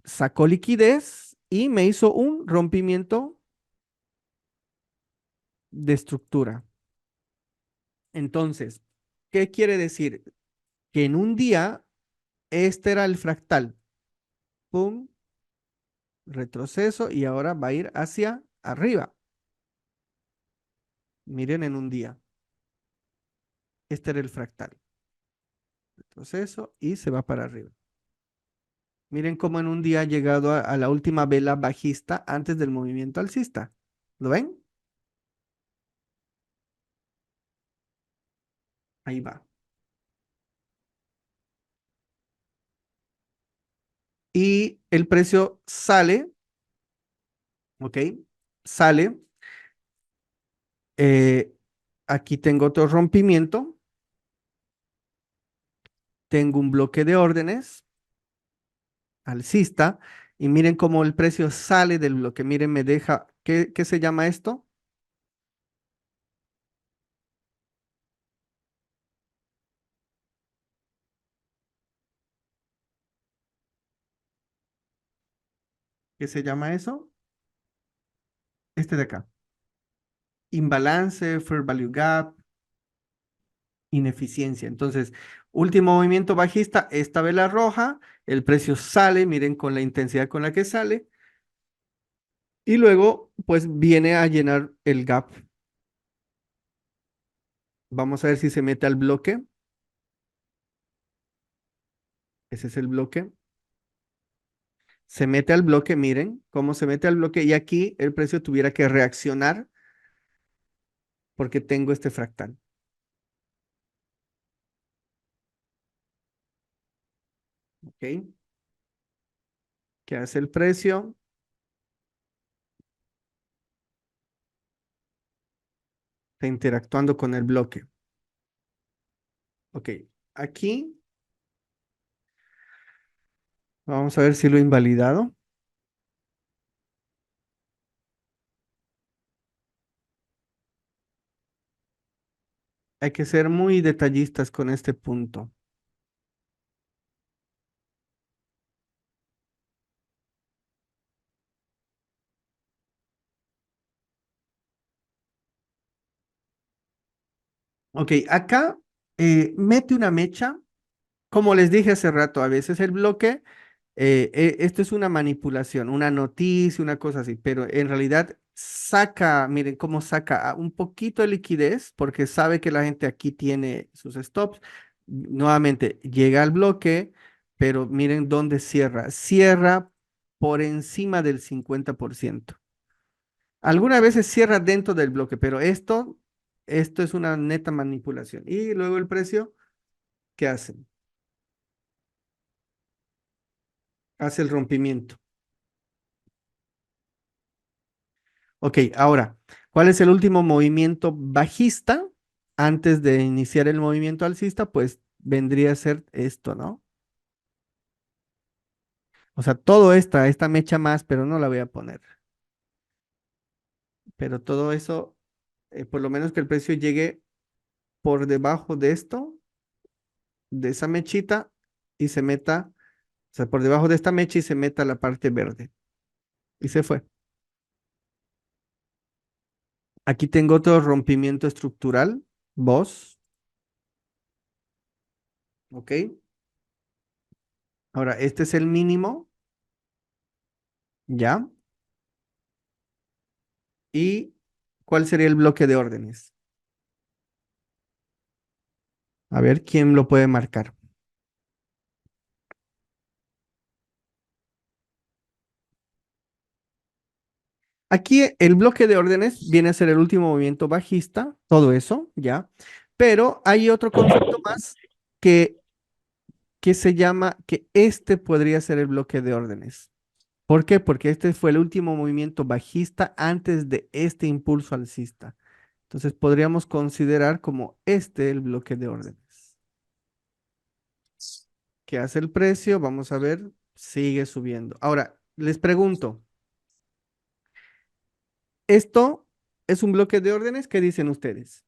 A: sacó liquidez y me hizo un rompimiento de estructura. Entonces, ¿qué quiere decir? Que en un día, este era el fractal. Pum, retroceso y ahora va a ir hacia arriba. Miren en un día. Este era el fractal. Retroceso y se va para arriba. Miren cómo en un día ha llegado a la última vela bajista antes del movimiento alcista. ¿Lo ven? Ahí va. Y el precio sale, ¿ok? Sale. eh, Aquí tengo otro rompimiento. Tengo un bloque de órdenes alcista. Y miren cómo el precio sale del bloque. Miren, me deja, ¿qué se llama esto? ¿Qué se llama eso? Este de acá. Imbalance, fair value gap, ineficiencia. Entonces, último movimiento bajista, esta vela roja, el precio sale, miren con la intensidad con la que sale, y luego pues viene a llenar el gap. Vamos a ver si se mete al bloque. Ese es el bloque. Se mete al bloque, miren cómo se mete al bloque y aquí el precio tuviera que reaccionar porque tengo este fractal. ¿Ok? ¿Qué hace el precio? Está interactuando con el bloque. Ok, aquí vamos a ver si lo he invalidado. Hay que ser muy detallistas con este punto. Ok, acá mete una mecha. Como les dije hace rato, a veces el bloque, esto es una manipulación, una noticia, una cosa así, pero en realidad saca, miren cómo saca un poquito de liquidez, porque sabe que la gente aquí tiene sus stops. Nuevamente, llega al bloque, pero miren dónde cierra. Cierra por encima del 50%. Algunas veces cierra dentro del bloque, pero esto es una neta manipulación. Y luego el precio, ¿qué hace? Hace el rompimiento. Ok, ahora, ¿cuál es el último movimiento bajista antes de iniciar el movimiento alcista? Pues vendría a ser esto, ¿no? O sea, todo esta mecha más, pero no la voy a poner. Pero todo eso, por lo menos que el precio llegue por debajo de esto, de esa mechita, y se meta, o sea, por debajo de esta mecha y se meta la parte verde. Y se fue. Aquí tengo otro rompimiento estructural, vos, ¿ok? Ahora, este es el mínimo, ¿ya? ¿Y cuál sería el bloque de órdenes? A ver, ¿quién lo puede marcar? Aquí el bloque de órdenes viene a ser el último movimiento bajista, todo eso, ¿ya? Pero hay otro concepto más que, que se llama que este podría ser el bloque de órdenes. ¿Por qué? Porque este fue el último movimiento bajista antes de este impulso alcista. Entonces podríamos considerar como este el bloque de órdenes. ¿Qué hace el precio? Vamos a ver, sigue subiendo. Ahora, les pregunto, ¿esto es un bloque de órdenes? ¿Qué dicen ustedes?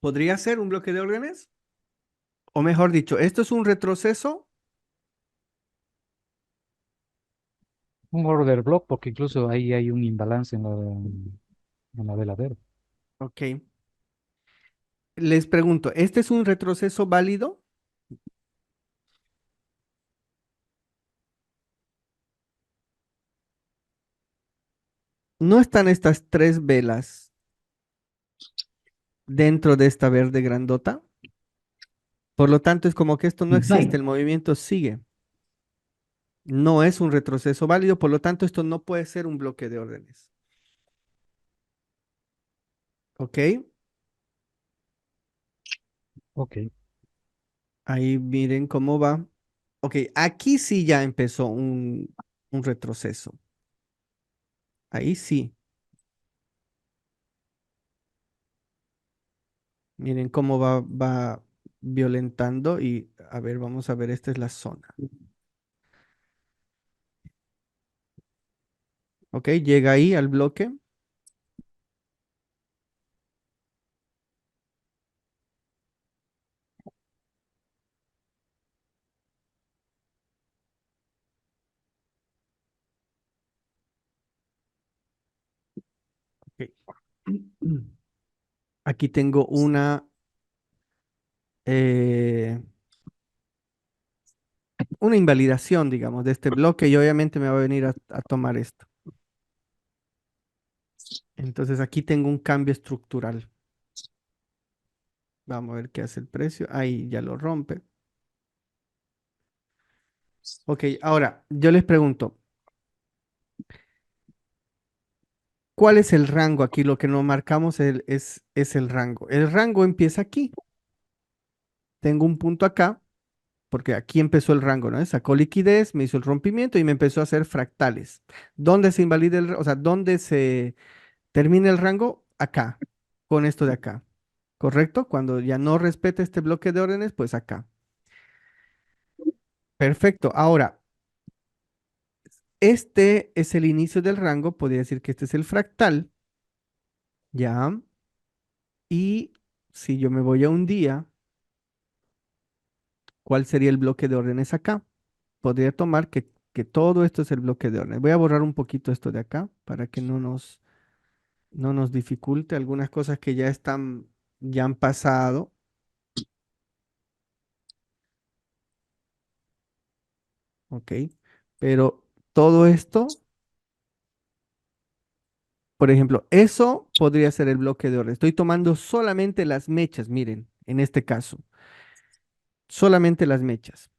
A: ¿Podría ser un bloque de órdenes? O mejor dicho, ¿esto es un retroceso?
C: Un order block, porque incluso ahí hay un imbalance en la vela verde.
A: Ok. Les pregunto, ¿este es un retroceso válido? ¿No están estas tres velas dentro de esta verde grandota? Por lo tanto, es como que esto no existe,
D: Inside.
A: el movimiento sigue. No es un retroceso válido, por lo tanto, esto no puede ser un bloque de órdenes. ¿Ok?
C: Ok,
A: Ahí miren cómo va. Ok, aquí sí ya empezó un retroceso. Ahí sí. Miren cómo va violentando y a ver, vamos a ver, esta es la zona. Ok, llega ahí al bloque. Ok. Aquí tengo eh, una invalidación, digamos, de este bloque y obviamente me va a venir a tomar esto. Entonces aquí tengo un cambio estructural. Vamos a ver qué hace el precio. Ahí ya lo rompe. Ok, ahora yo les pregunto, ¿cuál es el rango aquí? Lo que nos marcamos es el rango. El rango empieza aquí. Tengo un punto acá, porque aquí empezó el rango, ¿no? Sacó liquidez, me hizo el rompimiento y me empezó a hacer fractales. ¿Dónde se invalida o sea, dónde se termina el rango? Acá, con esto de acá. ¿Correcto? Cuando ya no respeta este bloque de órdenes, pues acá. Perfecto. Ahora, este es el inicio del rango, podría decir que este es el fractal, ¿ya? Y si yo me voy a un día, ¿cuál sería el bloque de órdenes acá? Podría tomar que que todo esto es el bloque de órdenes. Voy a borrar un poquito esto de acá para que no nos dificulte algunas cosas que ya han pasado. Ok. Pero todo esto, por ejemplo, eso podría ser el bloque de orden. Estoy tomando solamente las mechas, miren, en este caso, solamente las mechas.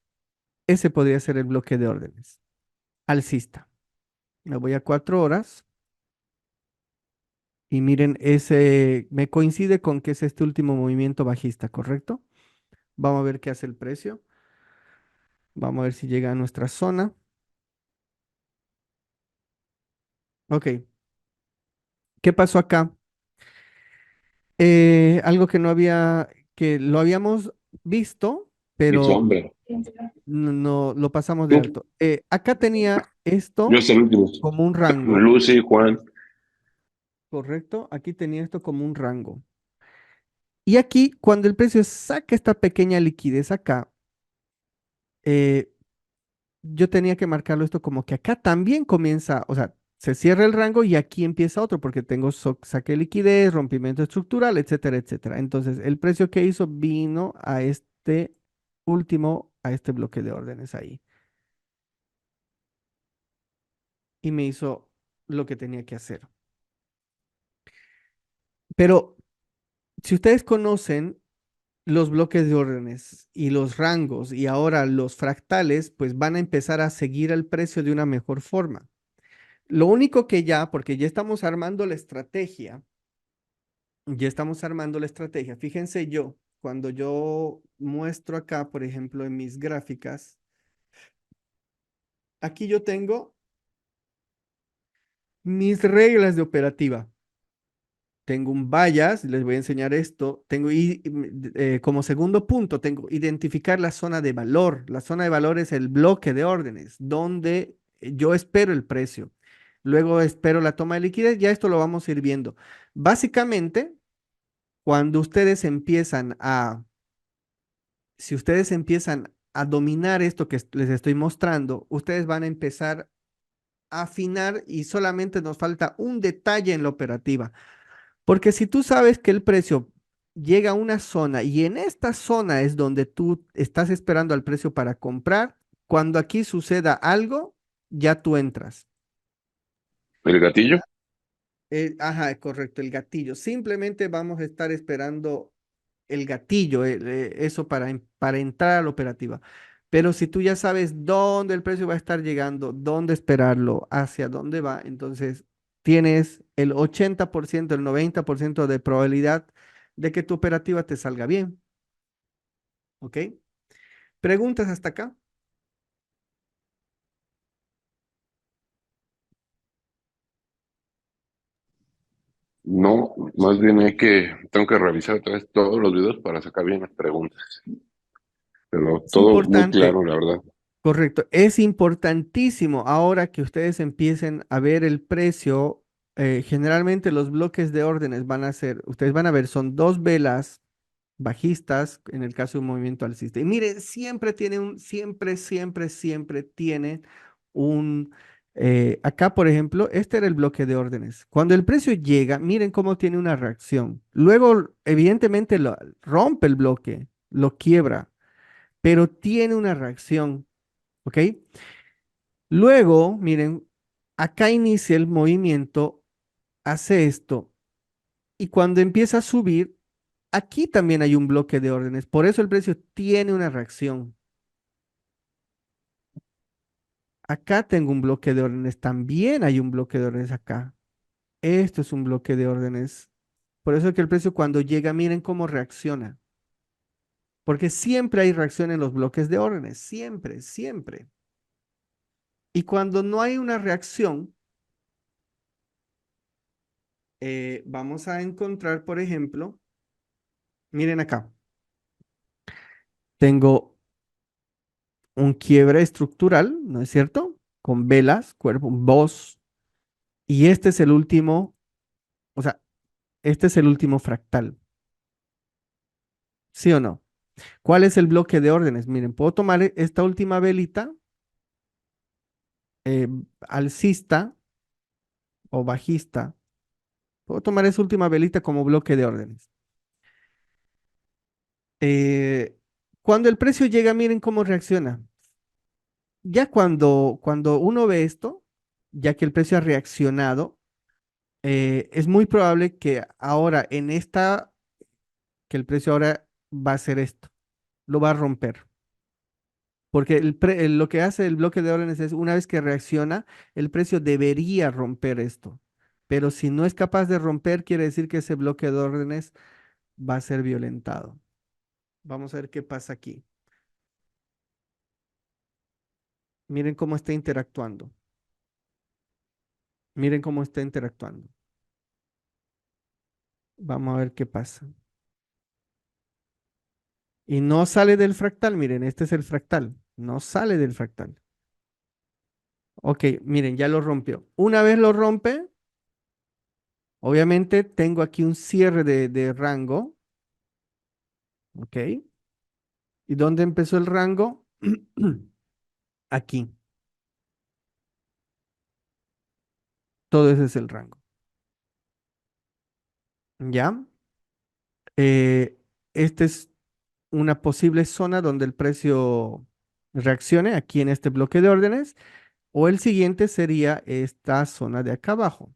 A: Ese podría ser el bloque de órdenes. Alcista. Me voy a 4 horas y miren, ese me coincide con que es este último movimiento bajista, ¿correcto? Vamos a ver qué hace el precio. Vamos a ver si llega a nuestra zona. Ok, ¿qué pasó acá? Algo que no había, que lo habíamos visto,
F: Dice,
A: pero
F: hombre,
A: no lo pasamos de
F: tú,
A: alto. Acá tenía
F: yo
A: esto
F: soy el último.
A: como un rango,
F: Lucy, Juan,
A: ¿correcto? Aquí tenía esto como un rango. Y aquí, cuando el precio saca esta pequeña liquidez acá, eh, yo tenía que marcarlo esto como que acá también comienza, o sea, se cierra el rango y aquí empieza otro porque tengo saque de liquidez, rompimiento estructural, etcétera, etcétera. Entonces, el precio que hizo vino a este último, a este bloque de órdenes ahí y me hizo lo que tenía que hacer. Pero si ustedes conocen los bloques de órdenes y los rangos y ahora los fractales, pues van a empezar a seguir el precio de una mejor forma. Lo único que ya, porque ya estamos armando la estrategia, ya estamos armando la estrategia. Fíjense yo, cuando yo muestro acá, por ejemplo, en mis gráficas, aquí yo tengo mis reglas de operativa. Tengo un bias, les voy a enseñar esto. Tengo como segundo punto, tengo identificar la zona de valor. La zona de valor es el bloque de órdenes, donde yo espero el precio. Luego espero la toma de liquidez, ya esto lo vamos a ir viendo. Básicamente, cuando ustedes empiezan si ustedes empiezan a dominar esto que les estoy mostrando, ustedes van a empezar a afinar y solamente nos falta un detalle en la operativa. Porque si tú sabes que el precio llega a una zona y en esta zona es donde tú estás esperando al precio para comprar, cuando aquí suceda algo, ya tú entras.
F: el gatillo.
A: Ajá, correcto, el gatillo. Simplemente vamos a estar esperando el gatillo, eso para entrar a la operativa. Pero si tú ya sabes dónde el precio va a estar llegando, dónde esperarlo, hacia dónde va, entonces tienes el 80%, el 90% de probabilidad de que tu operativa te salga bien. ¿Ok? ¿Preguntas hasta acá?
F: No, más bien tengo que revisar otra vez todos los videos para sacar bien las preguntas. Pero
A: Es
F: todo muy
A: importante.
F: claro, la verdad.
A: Correcto, es importantísimo ahora que ustedes empiecen a ver el precio. Generalmente los bloques de órdenes van a ser, ustedes van a ver, son dos velas bajistas en el caso de un movimiento alcista. Y mire, siempre tiene acá por ejemplo, este era el bloque de órdenes. Cuando el precio llega, miren cómo tiene una reacción. Luego, evidentemente, rompe el bloque, lo quiebra, pero tiene una reacción. ¿Ok? Luego, miren, acá inicia el movimiento, hace esto, y cuando empieza a subir, aquí también hay un bloque de órdenes. Por eso el precio tiene una reacción. Acá tengo un bloque de órdenes, también hay un bloque de órdenes acá. Esto es un bloque de órdenes. Por eso es que el precio cuando llega, miren cómo reacciona. Porque siempre hay reacción en los bloques de órdenes, siempre, siempre. Y cuando no hay una reacción, vamos a encontrar, por ejemplo, miren acá, tengo un quiebre estructural, ¿no es cierto? Con velas, cuerpo, voz, y este es el último, o sea, este es el último fractal, ¿sí o no? ¿Cuál es el bloque de órdenes? Miren, puedo tomar esta última velita eh, alcista o bajista, puedo tomar esa última velita como bloque de órdenes. Eh, Cuando el precio llega, miren cómo reacciona. Ya cuando uno ve esto, ya que el precio ha reaccionado, es muy probable que ahora en esta, que el precio ahora va a hacer esto, lo va a romper. Porque lo que hace el bloque de órdenes es, una vez que reacciona, el precio debería romper esto. Pero si no es capaz de romper, quiere decir que ese bloque de órdenes va a ser violentado. Vamos a ver qué pasa aquí. Miren cómo está interactuando. Miren cómo está interactuando. Vamos a ver qué pasa. Y no sale del fractal, miren, este es el fractal. No sale del fractal. Ok, miren, ya lo rompió. Una vez lo rompe, obviamente tengo aquí un cierre de rango. Ok. ¿Y dónde empezó el rango? Aquí. Todo ese es el rango. ¿Ya? Eh, Esta es una posible zona donde el precio reaccione aquí en este bloque de órdenes. O el siguiente sería esta zona de acá abajo.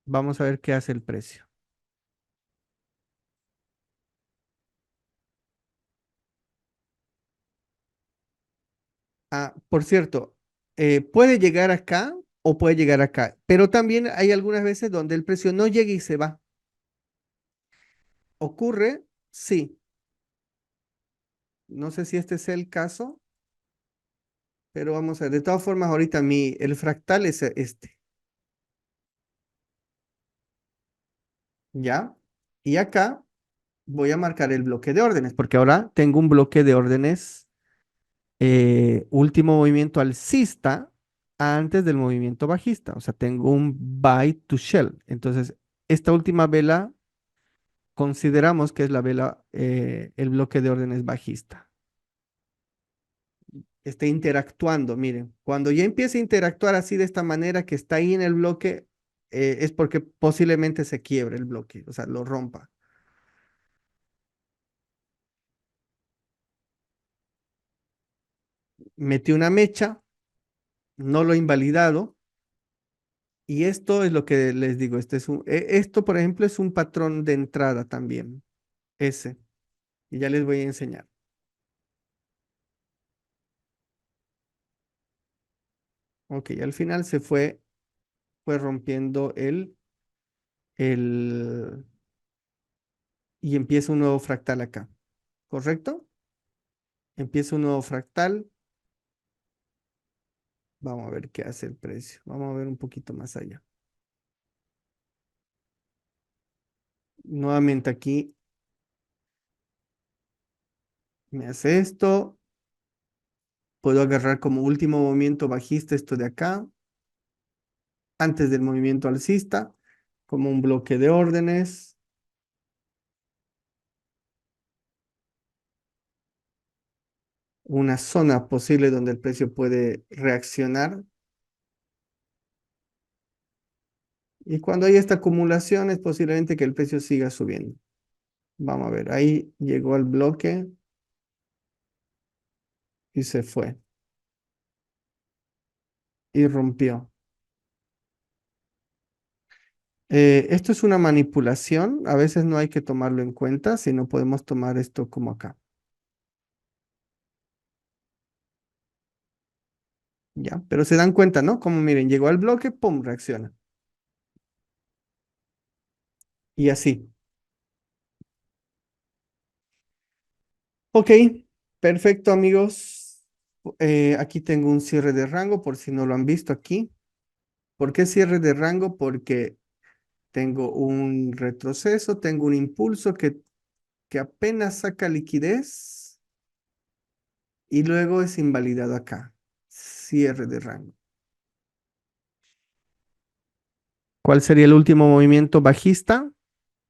A: Vamos a ver qué hace el precio. Ah, por cierto, puede llegar acá o puede llegar acá, pero también hay algunas veces donde el precio no llega y se va. ¿Ocurre? Sí. No sé si este es el caso, pero vamos a ver. De todas formas, ahorita el fractal es este, ¿ya? Y acá voy a marcar el bloque de órdenes, porque ahora tengo un bloque de órdenes, último movimiento alcista antes del movimiento bajista. O sea, tengo un buy to shell. Entonces, esta última vela consideramos que es la vela, el bloque de órdenes bajista. Está interactuando, miren, cuando ya empieza a interactuar así de esta manera que está ahí en el bloque, es porque posiblemente se quiebre el bloque, o sea, lo rompa. Metí una mecha, no lo he invalidado, y esto es lo que les digo, esto por ejemplo es un patrón de entrada también, ese, y ya les voy a enseñar. Ok, al final fue rompiendo el, y empieza un nuevo fractal acá, ¿correcto? Empieza un nuevo fractal. Vamos a ver qué hace el precio. Vamos a ver un poquito más allá. Nuevamente aquí me hace esto. Puedo agarrar como último movimiento bajista esto de acá, antes del movimiento alcista, como un bloque de órdenes. Una zona posible donde el precio puede reaccionar. Y cuando hay esta acumulación es posiblemente que el precio siga subiendo. Vamos a ver, ahí llegó al bloque y se fue. Y rompió. Esto es una manipulación, a veces no hay que tomarlo en cuenta, sino podemos tomar esto como acá. ¿Ya? Pero se dan cuenta, ¿no? Como miren, llegó al bloque, ¡pum!, reacciona. Y así. Ok, perfecto, amigos. Aquí tengo un cierre de rango, por si no lo han visto aquí. ¿Por qué cierre de rango? Porque tengo un retroceso, tengo un impulso que apenas saca liquidez y luego es invalidado acá. Cierre de rango. ¿Cuál sería el último movimiento bajista?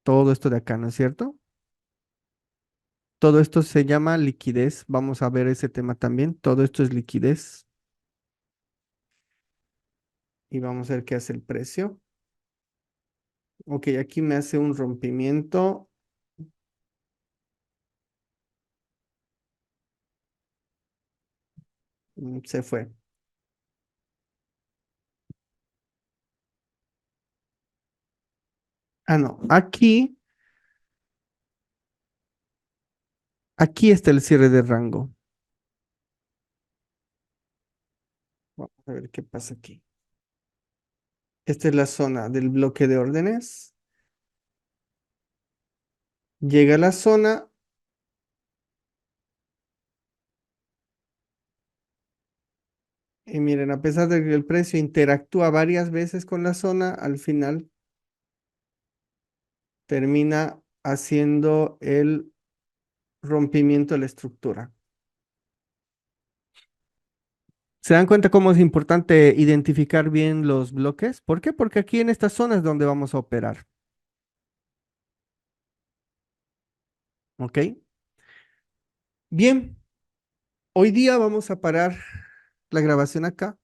A: Todo esto de acá, ¿no es cierto? Todo esto se llama liquidez. Vamos a ver ese tema también. Todo esto es liquidez. Y vamos a ver qué hace el precio. Ok, aquí me hace un rompimiento. Se fue. Ah, no. Aquí está el cierre de rango. Vamos a ver qué pasa aquí. Esta es la zona del bloque de órdenes. Llega a la zona. Y miren, a pesar de que el precio interactúa varias veces con la zona, al final termina haciendo el rompimiento de la estructura. ¿Se dan cuenta cómo es importante identificar bien los bloques? ¿Por qué? Porque aquí en estas zonas es donde vamos a operar. ¿Ok? Bien, hoy día vamos a parar la grabación acá.